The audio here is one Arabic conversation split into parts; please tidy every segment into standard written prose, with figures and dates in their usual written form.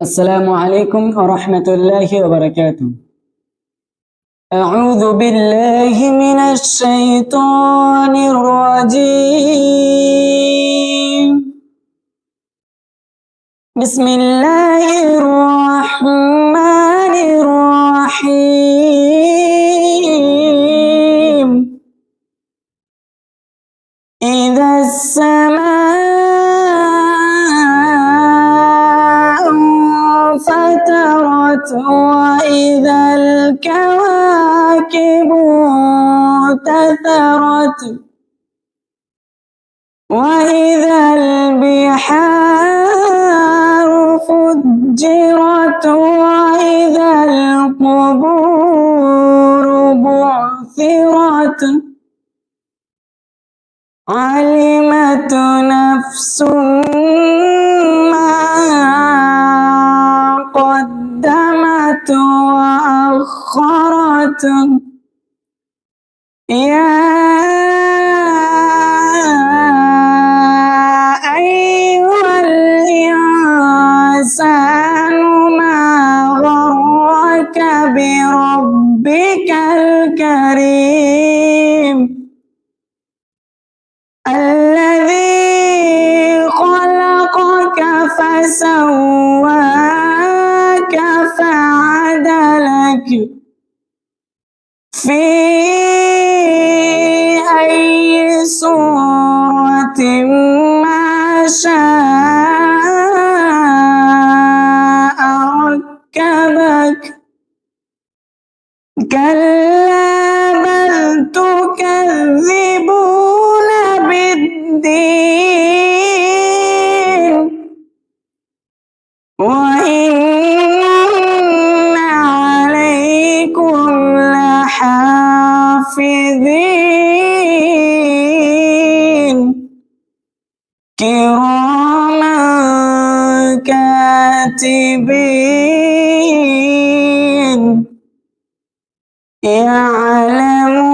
السلام عليكم ورحمة الله وبركاته. أعوذ بالله من الشيطان الرجيم. بسم الله الرحمن الرحيم. إذا السماء انفطرت وإذا الكواكب انتثرت وإذا البحار فجرت وإذا القبور بعثرت علمت نفس ما قدمت وأخرت. يا أيها الإنسان ما غرك بربك الكريم الذي خلقك فسواك فعدلك في أي صورة ما شاء ركبك. كلا بل تكذبون بالدين وإن عليكم لحافظين كراما كاتبين يعلمون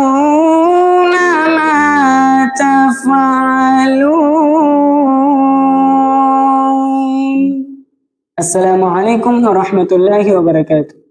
ما تفعلون. السلام عليكم ورحمة الله وبركاته.